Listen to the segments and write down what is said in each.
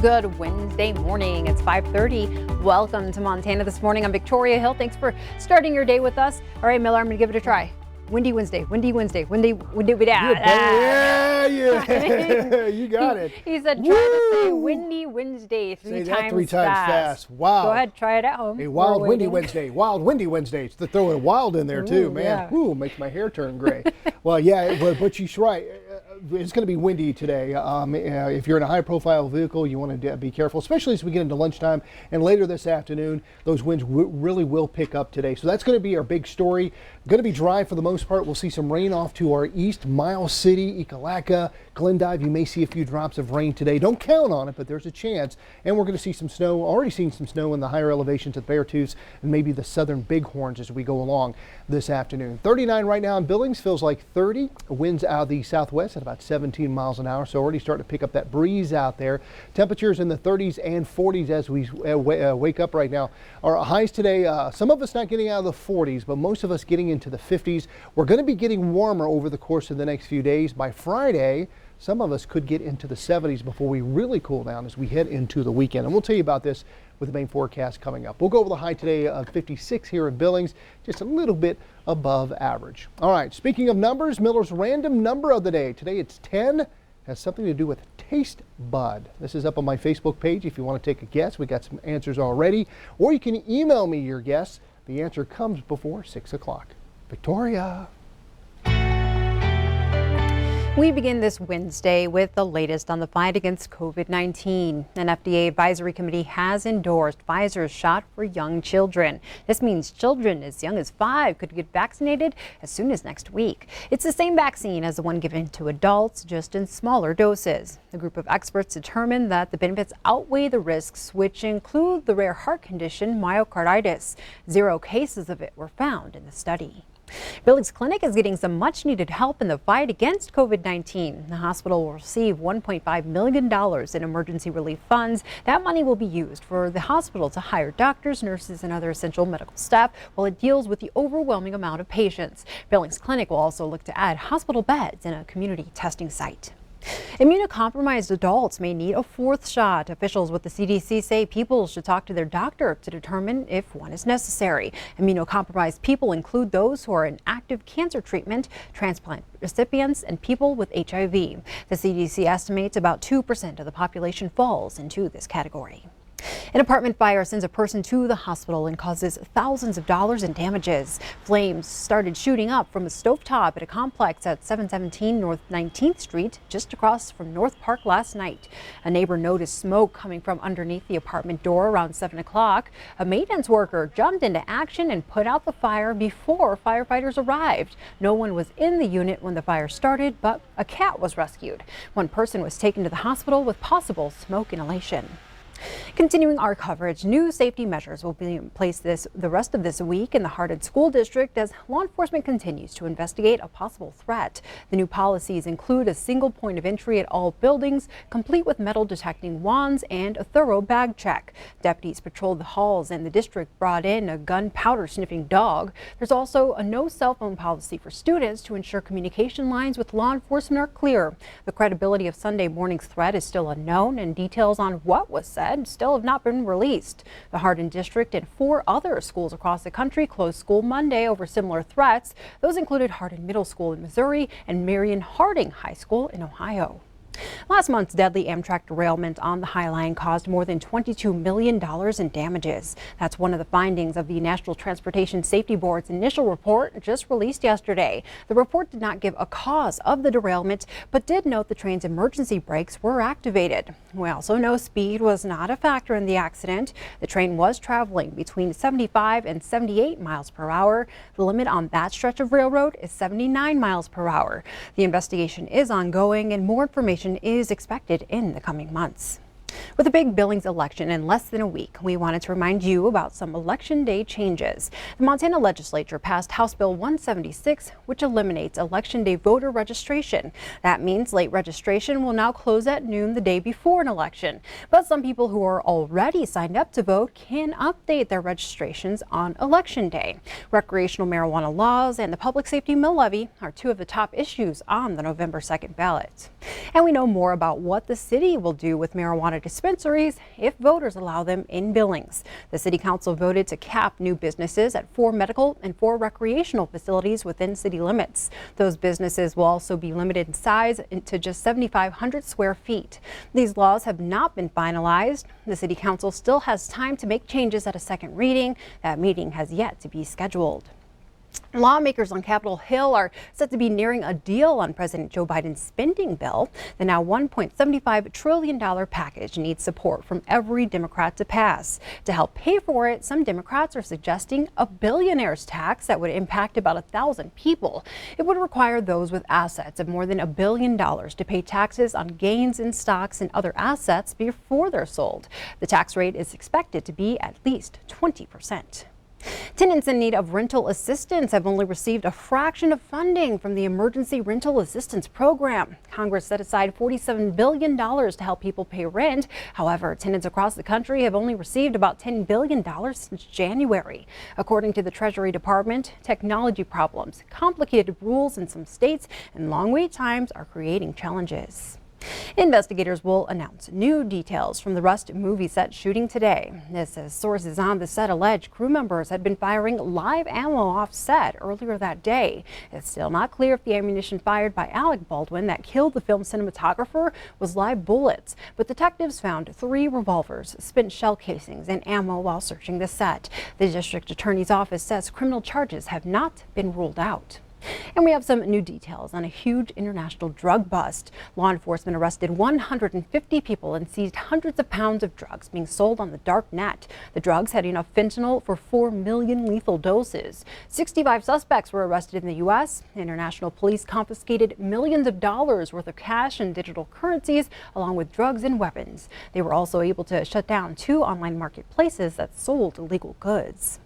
Good Wednesday morning. It's 5:30. Welcome to Montana This Morning. I'm Victoria Hill. Thanks for starting your day with us. All right, Miller, I'm going to give it a try. Windy Wednesday, windy Wednesday, windy. Yeah, you got it. He said, try to say windy Wednesday three times fast. Wow. Go ahead, try it at home. A wild windy Wednesday. Wild windy Wednesday. To throw in wild in there too, man. Yeah. Ooh, makes my hair turn gray. Well, yeah, but she's right. It's going to be windy today. If you're in a high-profile vehicle, you want to be careful, especially as we get into lunchtime and later this afternoon. Those winds really will pick up today. So that's going to be our big story. Going to be dry for the most part. We'll see some rain off to our east, Miles City, Ekalaka, Glendive. You may see a few drops of rain today. Don't count on it, but there's a chance. And we're going to see some snow. Already seeing some snow in the higher elevations at Beartooth and maybe the southern Bighorns as we go along this afternoon. 39 right now in Billings, feels like 30. Winds out of the southwest at about 17 miles an hour. So already starting to pick up that breeze out there. Temperatures in the 30s and 40s as we wake up right now. Our highs today, some of us not getting out of the 40s, but most of us getting into the 50s. We're going to be getting warmer over the course of the next few days. By Friday, some of us could get into the 70s before we really cool down as we head into the weekend. And we'll tell you about this with the main forecast coming up. We'll go over the high today of 56 here in Billings, just a little bit above average. All right, speaking of numbers, Miller's random number of the day. Today it's 10. Has something to do with taste bud. This is up on my Facebook page if you want to take a guess. We got some answers already. Or you can email me your guess. The answer comes before 6 o'clock. Victoria. We begin this Wednesday with the latest on the fight against COVID-19. An FDA advisory committee has endorsed Pfizer's shot for young children. This means children as young as 5 could get vaccinated as soon as next week. It's the same vaccine as the one given to adults, just in smaller doses. The group of experts determined that the benefits outweigh the risks, which include the rare heart condition myocarditis. 0 cases of it were found in the study. Billings Clinic is getting some much needed help in the fight against COVID-19. The hospital will receive $1.5 million in emergency relief funds. That money will be used for the hospital to hire doctors, nurses, and other essential medical staff while it deals with the overwhelming amount of patients. Billings Clinic will also look to add hospital beds and a community testing site. Immunocompromised adults may need a 4th shot. Officials with the CDC say people should talk to their doctor to determine if one is necessary. Immunocompromised people include those who are in active cancer treatment, transplant recipients, and people with HIV. The CDC estimates about 2% of the population falls into this category. An apartment fire sends a person to the hospital and causes thousands of dollars in damages. Flames started shooting up from a stovetop at a complex at 717 North 19th Street, just across from North Park last night. A neighbor noticed smoke coming from underneath the apartment door around 7 o'clock. A maintenance worker jumped into action and put out the fire before firefighters arrived. No one was in the unit when the fire started, but a cat was rescued. One person was taken to the hospital with possible smoke inhalation. Continuing our coverage, new safety measures will be in place the rest of this week in the Hardin School District as law enforcement continues to investigate a possible threat. The new policies include a single point of entry at all buildings, complete with metal detecting wands and a thorough bag check. Deputies patrolled the halls and the district brought in a gunpowder sniffing dog. There's also a no cell phone policy for students to ensure communication lines with law enforcement are clear. The credibility of Sunday morning's threat is still unknown, and details on what was said still have not been released. The Hardin District and 4 other schools across the country closed school Monday over similar threats. Those included Hardin Middle School in Missouri and Marion Harding High School in Ohio. Last month's deadly Amtrak derailment on the High Line caused more than $22 million in damages. That's one of the findings of the National Transportation Safety Board's initial report just released yesterday. The report did not give a cause of the derailment, but did note the train's emergency brakes were activated. We also know speed was not a factor in the accident. The train was traveling between 75 and 78 miles per hour. The limit on that stretch of railroad is 79 miles per hour. The investigation is ongoing and more information is expected in the coming months. With a big Billings election in less than a week, we wanted to remind you about some Election Day changes. The Montana legislature passed House Bill 176, which eliminates Election Day voter registration. That means late registration will now close at noon the day before an election. But some people who are already signed up to vote can update their registrations on Election Day. Recreational marijuana laws and the public safety mill levy are two of the top issues on the November 2nd ballot. And we know more about what the city will do with marijuana dispensary dispensaries if voters allow them in Billings. The city council voted to cap new businesses at 4 medical and 4 recreational facilities within city limits. Those businesses will also be limited in size to just 7,500 square feet. These laws have not been finalized. The city council still has time to make changes at a second reading. That meeting has yet to be scheduled. Lawmakers on Capitol Hill are set to be nearing a deal on President Joe Biden's spending bill. The now $1.75 trillion package needs support from every Democrat to pass. To help pay for it, some Democrats are suggesting a billionaires tax that would impact about 1,000 people. It would require those with assets of more than $1 billion to pay taxes on gains in stocks and other assets before they're sold. The tax rate is expected to be at least 20%. Tenants in need of rental assistance have only received a fraction of funding from the Emergency Rental Assistance Program. Congress set aside $47 billion to help people pay rent. However, tenants across the country have only received about $10 billion since January. According to the Treasury Department, technology problems, complicated rules in some states, and long wait times are creating challenges. Investigators will announce new details from the Rust movie set shooting today. This as sources on the set allege crew members had been firing live ammo off set earlier that day. It's still not clear if the ammunition fired by Alec Baldwin that killed the film cinematographer was live bullets, but detectives found 3 revolvers, spent shell casings, and ammo while searching the set. The district attorney's office says criminal charges have not been ruled out. And we have some new details on a huge international drug bust. Law enforcement arrested 150 people and seized hundreds of pounds of drugs being sold on the dark net. The drugs had enough fentanyl for 4 million lethal doses. 65 suspects were arrested in the U.S. International police confiscated millions of dollars worth of cash and digital currencies, along with drugs and weapons. They were also able to shut down 2 online marketplaces that sold illegal goods.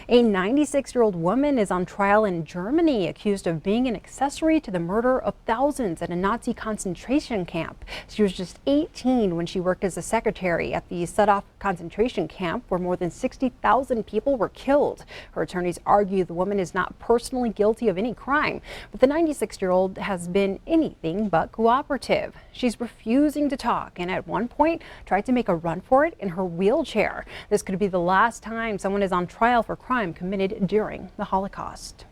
A 96-year-old woman is on trial in Germany, accused of being an accessory to the murder of thousands at a Nazi concentration camp. She was just 18 when she worked as a secretary at the Sudhof concentration camp, where more than 60,000 people were killed. Her attorneys argue the woman is not personally guilty of any crime, but the 96-year-old has been anything but cooperative. She's refusing to talk and at one point tried to make a run for it in her wheelchair. This could be the last time someone is on trial for crime committed during the Holocaust.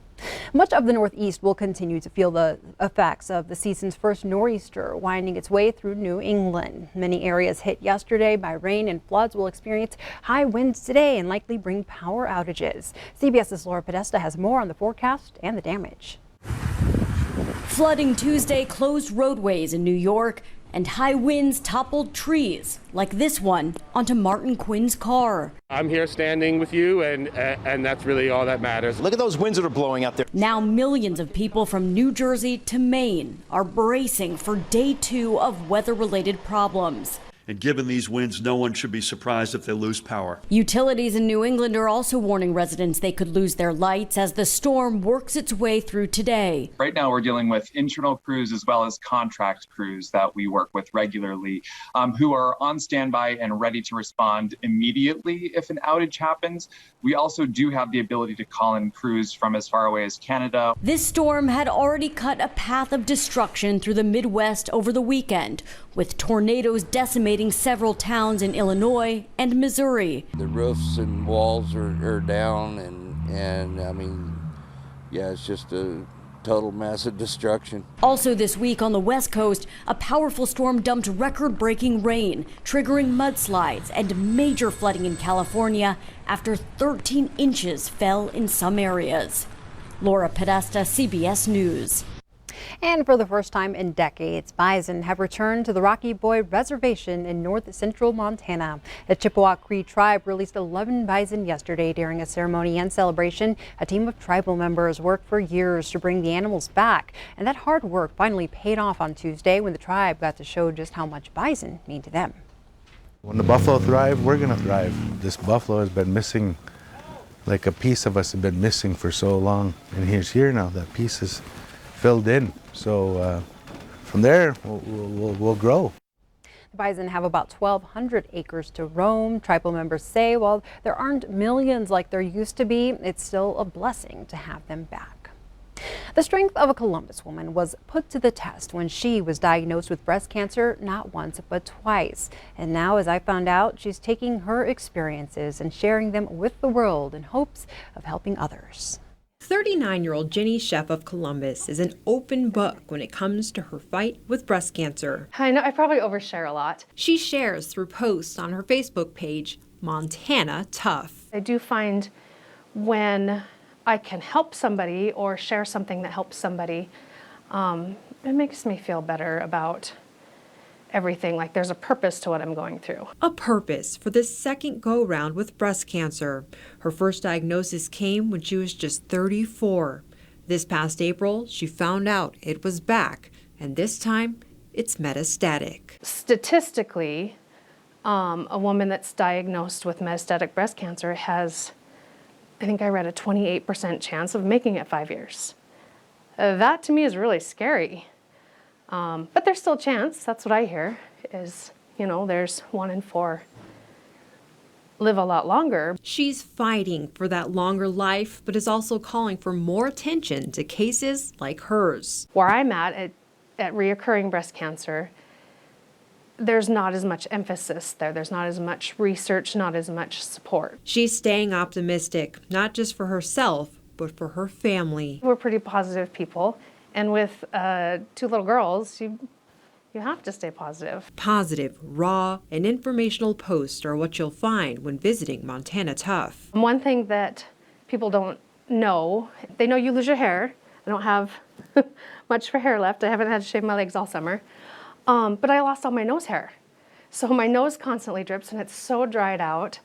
Much of the Northeast will continue to feel the effects of the season's first nor'easter winding its way through New England. Many areas hit yesterday by rain, and floods will experience high winds today and likely bring power outages. CBS's Laura Podesta has more on the forecast and the damage. Flooding Tuesday closed roadways in New York, and high winds toppled trees, like this one, onto Martin Quinn's car. I'm here standing with you, and that's really all that matters. Look at those winds that are blowing out there. Now millions of people from New Jersey to Maine are bracing for day 2 of weather-related problems. And given these winds, no one should be surprised if they lose power. Utilities in New England are also warning residents they could lose their lights as the storm works its way through today. Right now, we're dealing with internal crews as well as contract crews that we work with regularly, who are on standby and ready to respond immediately if an outage happens. We also do have the ability to call in crews from as far away as Canada. This storm had already cut a path of destruction through the Midwest over the weekend, with tornadoes decimating several towns in Illinois and Missouri. The roofs and walls are down, and I mean, yeah, it's just a total massive destruction. Also this week on the West Coast, a powerful storm dumped record-breaking rain, triggering mudslides and major flooding in California after 13 inches fell in some areas. Laura Podesta, CBS News. And for the first time in decades, bison have returned to the Rocky Boy Reservation in north central Montana. The Chippewa Cree tribe released 11 bison yesterday during a ceremony and celebration. A team of tribal members worked for years to bring the animals back, and that hard work finally paid off on Tuesday when the tribe got to show just how much bison mean to them. When the buffalo thrive, we're going to thrive. This buffalo has been missing, like a piece of us has been missing for so long, and he's here now. That piece is filled in. So from there, we'll grow. The bison have about 1,200 acres to roam. Tribal members say while there aren't millions like there used to be, it's still a blessing to have them back. The strength of a Columbus woman was put to the test when she was diagnosed with breast cancer not once but twice. And now, as I found out, she's taking her experiences and sharing them with the world in hopes of helping others. 39-year-old Jenny Sheff of Columbus is an open book when it comes to her fight with breast cancer. I know I probably overshare a lot. She shares through posts on her Facebook page, Montana Tough. I do find when I can help somebody or share something that helps somebody, it makes me feel better about everything, like there's a purpose to what I'm going through. A purpose for this second go-round with breast cancer. Her first diagnosis came when she was just 34. This past April, she found out it was back, and this time, it's metastatic. Statistically, a woman that's diagnosed with metastatic breast cancer has, I think I read, a 28% chance of making it 5 years. That to me is really scary. But there's still a chance. That's what I hear is, there's 1 in 4 live a lot longer. She's fighting for that longer life, but is also calling for more attention to cases like hers. Where I'm at reoccurring breast cancer, there's not as much emphasis there. There's not as much research, not as much support. She's staying optimistic, not just for herself, but for her family. We're pretty positive people. And with 2 little girls, you have to stay positive. Positive, raw, and informational posts are what you'll find when visiting Montana Tough. One thing that people don't know, they know you lose your hair. I don't have much for hair left. I haven't had to shave my legs all summer. But I lost all my nose hair. So my nose constantly drips and it's so dried out.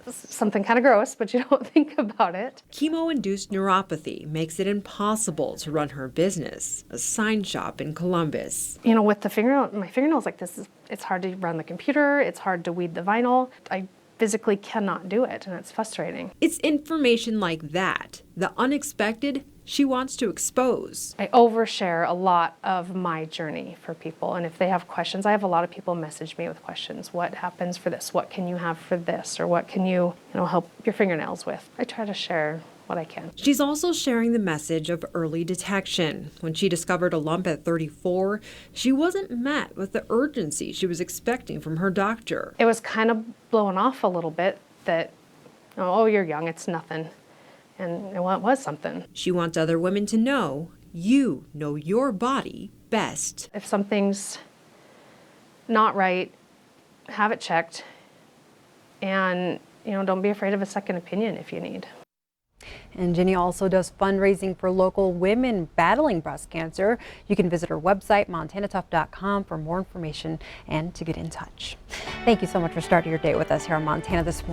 Something kind of gross, but you don't think about it. Chemo-induced neuropathy makes it impossible to run her business, a sign shop in Columbus. With my fingernails like this, it's hard to run the computer, it's hard to weed the vinyl. I physically cannot do it, and it's frustrating. It's information like that, the unexpected, she wants to expose. I overshare a lot of my journey for people, and if they have questions, I have a lot of people message me with questions. What happens for this? What can you have for this? Or what can you help your fingernails with? I try to share what I can. She's also sharing the message of early detection. When she discovered a lump at 34, she wasn't met with the urgency she was expecting from her doctor. It was kind of blowing off a little bit that, oh, you're young, it's nothing. And it was something. She wants other women to know you know your body best. If something's not right, have it checked. And, don't be afraid of a second opinion if you need. And Jenny also does fundraising for local women battling breast cancer. You can visit her website, montanatough.com, for more information and to get in touch. Thank you so much for starting your day with us here on Montana This Morning.